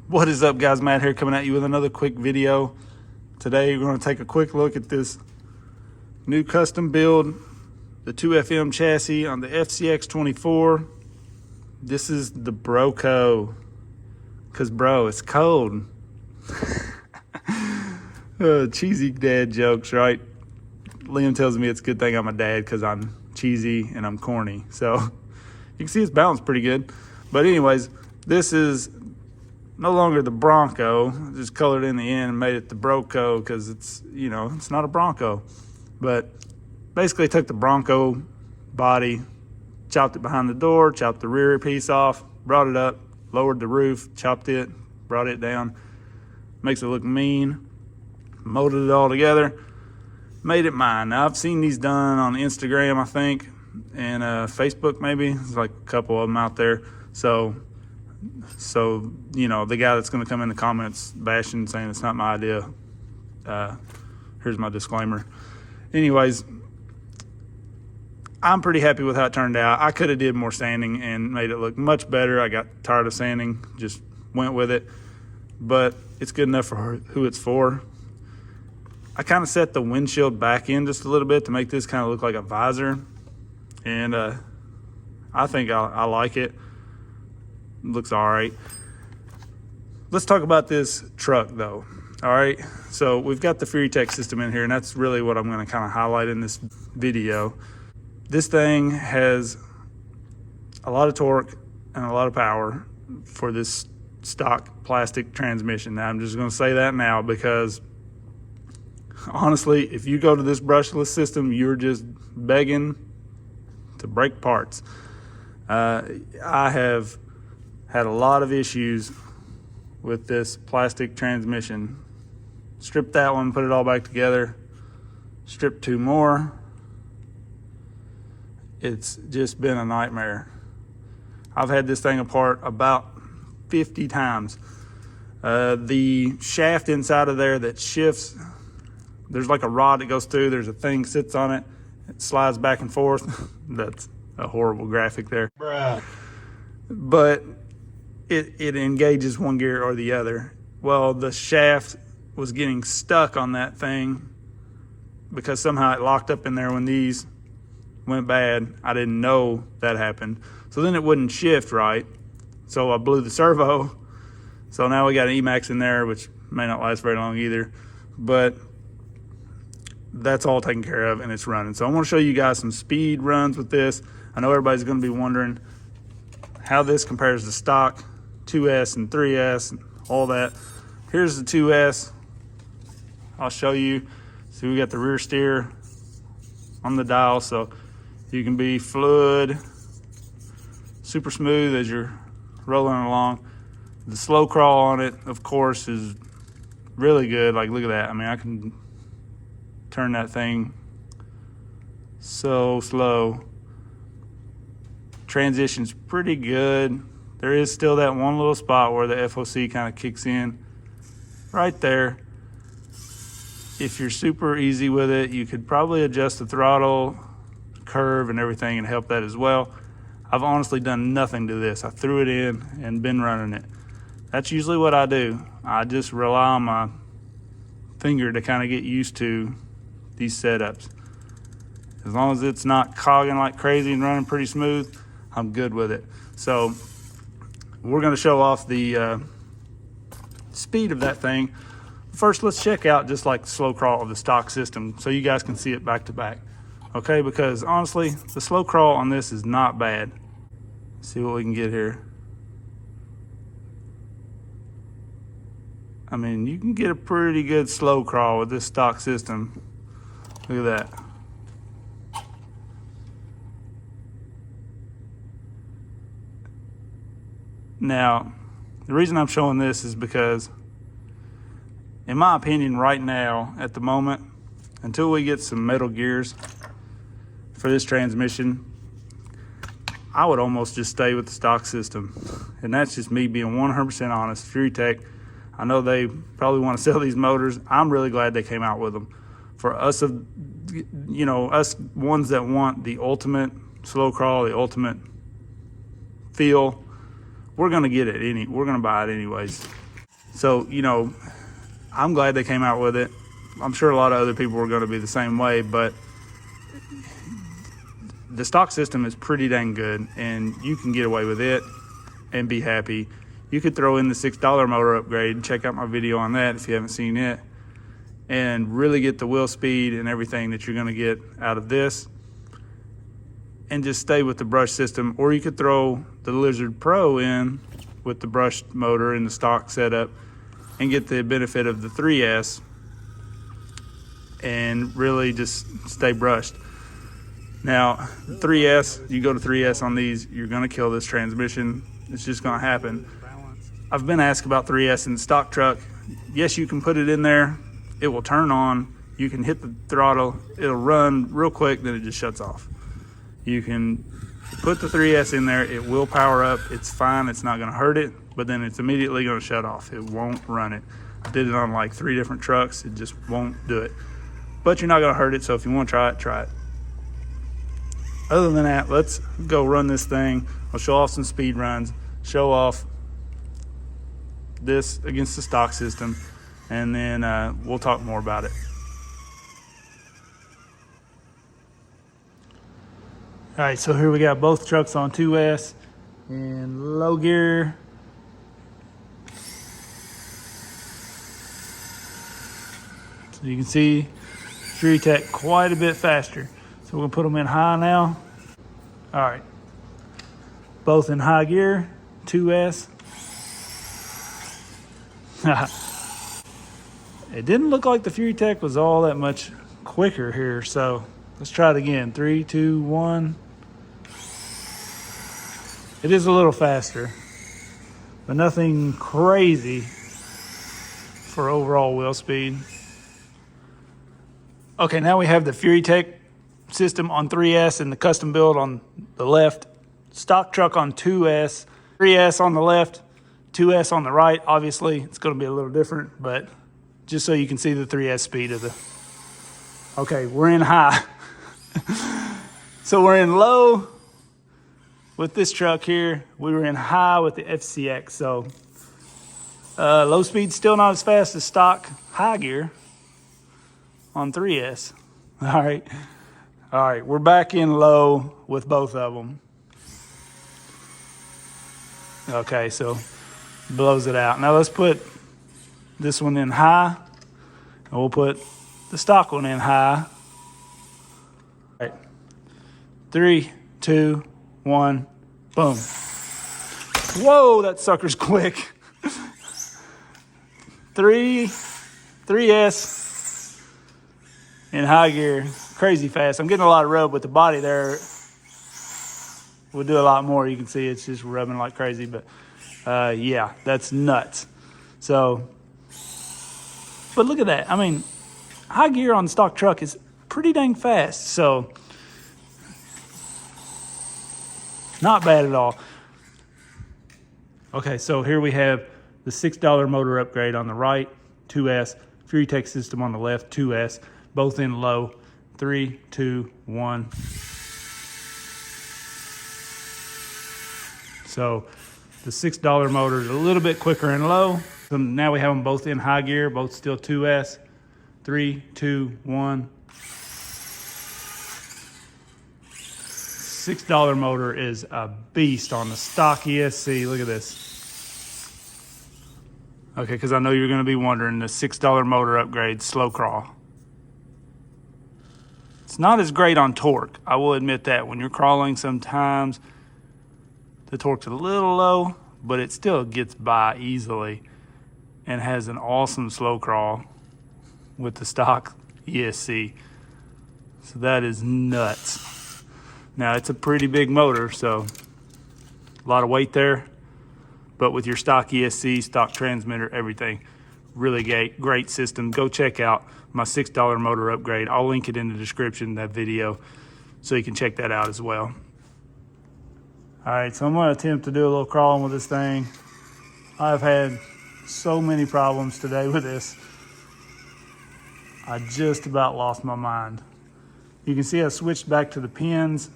What is up, guys? Matt here, coming at you with another quick video. Today we're going to take a quick look at this new custom build, the 2FM chassis on the FCX24. This is the Broco, because bro, it's cold. Cheesy dad jokes, right? Liam tells me it's a good thing I'm a dad because I'm cheesy and I'm corny. So you can see it's balanced pretty good. But anyways, this is no longer the Bronco. Just colored in the end and made it the Broco because it's, you know, it's not a Bronco. But basically took the Bronco body, chopped it behind the door, chopped the rear piece off, brought it up, lowered the roof, chopped it, brought it down. Makes it look mean. Molded it all together, made it mine. Now I've seen these done on Instagram, I think, and Facebook maybe. There's like a couple of them out there. So you know, the guy that's going to come in the comments bashing, saying it's not my idea, here's my disclaimer. Anyways, I'm pretty happy with how it turned out. I could have did more sanding and made it look much better. I got tired of sanding, just went with it. But it's good enough for who it's for. I kind of set the windshield back in just a little bit to make this kind of look like a visor. And I think I like it. Looks all right. Let's talk about this truck though. All right, so we've got the Furitek system in here, and that's really what I'm going to kind of highlight in this video. This thing has a lot of torque and a lot of power for this stock plastic transmission. Now I'm just going to say that now because honestly, if you go to this brushless system, you're just begging to break parts. I have had a lot of issues with this plastic transmission. Stripped that one, put it all back together, stripped two more. It's just been a nightmare. I've had this thing apart about 50 times. The shaft inside of there that shifts, there's like a rod that goes through, there's a thing sits on it, it slides back and forth. That's a horrible graphic there. Bruh. But it engages one gear or the other. Well, the shaft was getting stuck on that thing because somehow it locked up in there when these went bad. I didn't know that happened. So then it wouldn't shift right. So I blew the servo. So now we got an Emax in there, which may not last very long either. But that's all taken care of and it's running. So I want to show you guys some speed runs with this. I know everybody's going to be wondering how this compares to stock 2S and 3S and all that. Here's the 2S. I'll show you. See, we got the rear steer on the dial, so you can be fluid, super smooth as you're rolling along. The slow crawl on it, of course, is really good. Like, look at that. I mean, I can turn that thing so slow. Transition's pretty good. There is still that one little spot where the FOC kind of kicks in right there. If you're super easy with it, you could probably adjust the throttle curve and everything and help that as well. I've honestly done nothing to this. I threw it in and been running it. That's usually what I do. I just rely on my finger to kind of get used to these setups. As long as it's not cogging like crazy and running pretty smooth, I'm good with it. So we're going to show off the speed of that thing. First, let's check out just like the slow crawl of the stock system so you guys can see it back to back. Okay, because honestly, the slow crawl on this is not bad. Let's see what we can get here. I mean, you can get a pretty good slow crawl with this stock system. Look at that. Now, the reason I'm showing this is because, in my opinion, right now, at the moment, until we get some metal gears for this transmission, I would almost just stay with the stock system. And that's just me being 100% honest. Furitek, I know they probably want to sell these motors. I'm really glad they came out with them. For us, you know, us ones that want the ultimate slow crawl, the ultimate feel, we're gonna get it. We're gonna buy it anyways. So, you know, I'm glad they came out with it. I'm sure a lot of other people were going to be the same way, but the stock system is pretty dang good, and you can get away with it and be happy. You could throw in the $6 motor upgrade. Check out my video on that if you haven't seen it, and really get the wheel speed and everything that you're going to get out of this, and just stay with the brush system. Or you could throw the Lizard Pro in with the brushed motor and the stock setup and get the benefit of the 3S and really just stay brushed. Now, 3S, you go to 3S on these, you're gonna kill this transmission. It's just gonna happen. I've been asked about 3S in the stock truck. Yes, you can put it in there. It will turn on. You can hit the throttle. It'll run real quick, then it just shuts off. You can put the 3S in there. It will power up. It's fine. It's not gonna hurt it, but then it's immediately gonna shut off. It won't run it. I did it on like 3 different trucks. It just won't do it. But you're not gonna hurt it, so if you wanna try it, try it. Other than that, let's go run this thing. I'll show off some speed runs, show off this against the stock system, and then we'll talk more about it. All right, so here we got both trucks on 2S in low gear. So you can see Furitek quite a bit faster. So we're gonna put them in high now. All right, both in high gear, 2S. It didn't look like the Furitek was all that much quicker here, so let's try it again. 3, 2, 1. It is a little faster, but nothing crazy for overall wheel speed. Okay, now we have the Furitek system on 3S and the custom build on the left, stock truck on 2S, 3S on the left, 2S on the right. Obviously, it's going to be a little different, but just so you can see the 3S speed of the... Okay, we're in high. So we're in low with this truck here. We were in high with the FCX. So low speed still not as fast as stock high gear on 3S. All right, we're back in low with both of them. Okay, so blows it out. Now let's put this one in high, and we'll put the stock one in high. All right, 3, 2, 1, boom. Whoa, that sucker's quick. 3S in high gear, crazy fast. I'm getting a lot of rub with the body there. We'll do a lot more. You can see it's just rubbing like crazy, but yeah, that's nuts. So, but look at that. I mean, high gear on the stock truck is pretty dang fast. So, not bad at all. Okay, so here we have the $6 motor upgrade on the right, 2S, Furitek system on the left, 2S, both in low. 3, 2, 1. So the $6 motor is a little bit quicker in low. So now we have them both in high gear, both still 2S. 3, 2, 1. $6 motor is a beast on the stock ESC. Look at this. Okay, because I know you're going to be wondering, the $6 motor upgrade, slow crawl. It's not as great on torque. I will admit that. When you're crawling, sometimes the torque's a little low, but it still gets by easily and has an awesome slow crawl with the stock ESC. So that is nuts. Now, it's a pretty big motor, so a lot of weight there, but with your stock ESC, stock transmitter, everything, really great system. Go check out my $6 motor upgrade. I'll link it in the description, that video, so you can check that out as well. All right, so I'm gonna attempt to do a little crawling with this thing. I've had so many problems today with this. I just about lost my mind. You can see I switched back to the pins.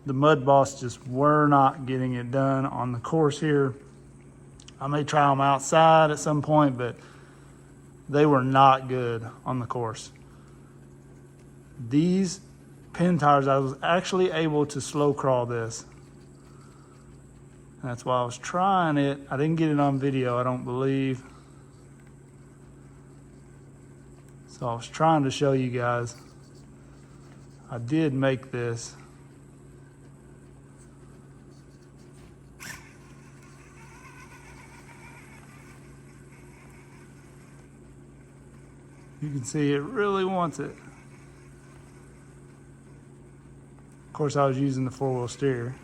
The mud boss just were not getting it done on the course here. I may try them outside at some point, but they were not good on the course. These pin tires, I was actually able to slow crawl this. That's why I was trying it. I didn't get it on video, I don't believe. So I was trying to show you guys. I did make this. You can see it really wants it. Of course, I was using the 4-wheel steer.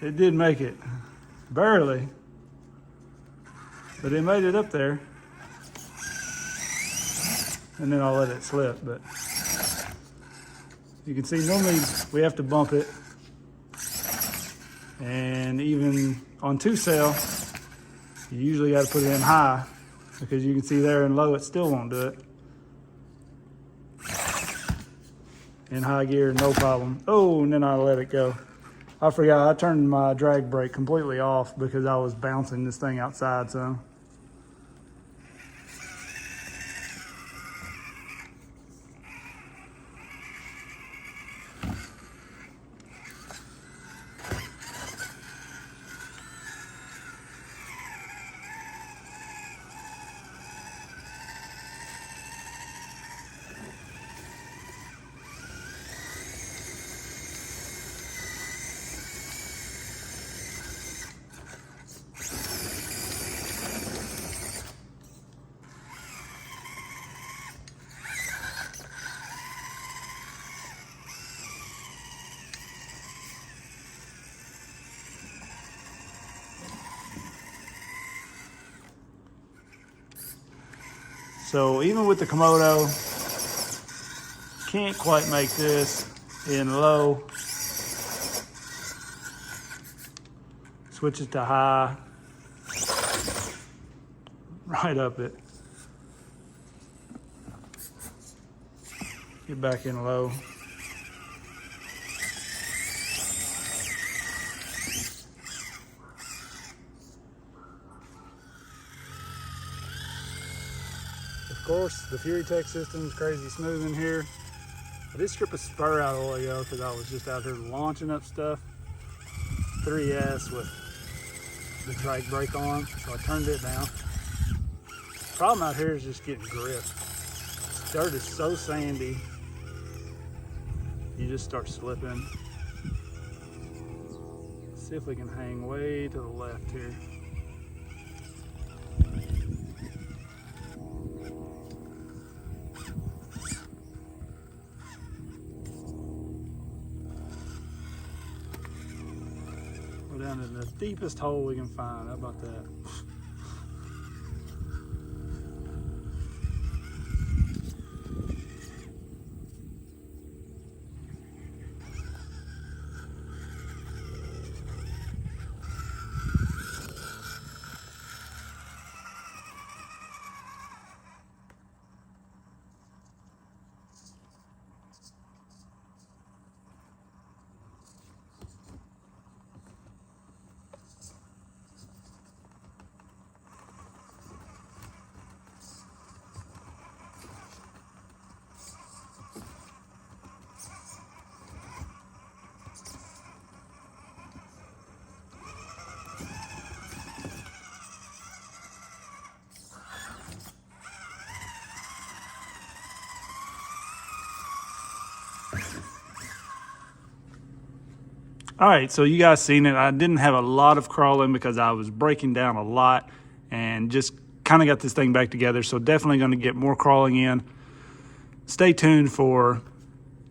It did make it. Barely. But it made it up there. And then I'll let it slip. But you can see normally we have to bump it. And even on 2-cell, you usually got to put it in high, because you can see there in low it still won't do it. In high gear, no problem. Oh, and then I let it go. I forgot, I turned my drag brake completely off because I was bouncing this thing outside, so. So even with the Komodo, can't quite make this in low. Switch it to high, right up it. Get back in low. Of course, the Furitek system is crazy smooth in here. I did strip a spur out of the way though, because I was just out here launching up stuff. 3S with the drag brake on, so I turned it down. Problem out here is just getting grip. This dirt is so sandy, you just start slipping. Let's see if we can hang way to the left here. Down in the deepest hole we can find. How about that? All right, so you guys seen it. I didn't have a lot of crawling because I was breaking down a lot and just kind of got this thing back together. So definitely going to get more crawling in. Stay tuned for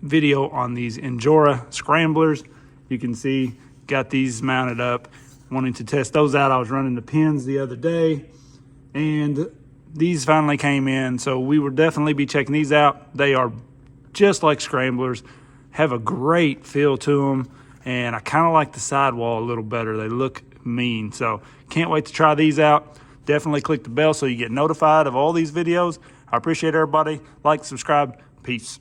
video on these Injora Scramblers. You can see, got these mounted up, wanting to test those out. I was running the pins the other day and these finally came in. So we will definitely be checking these out. They are just like Scramblers, have a great feel to them. And I kind of like the sidewall a little better. They look mean. So can't wait to try these out. Definitely click the bell so you get notified of all these videos. I appreciate everybody. Like, subscribe. Peace.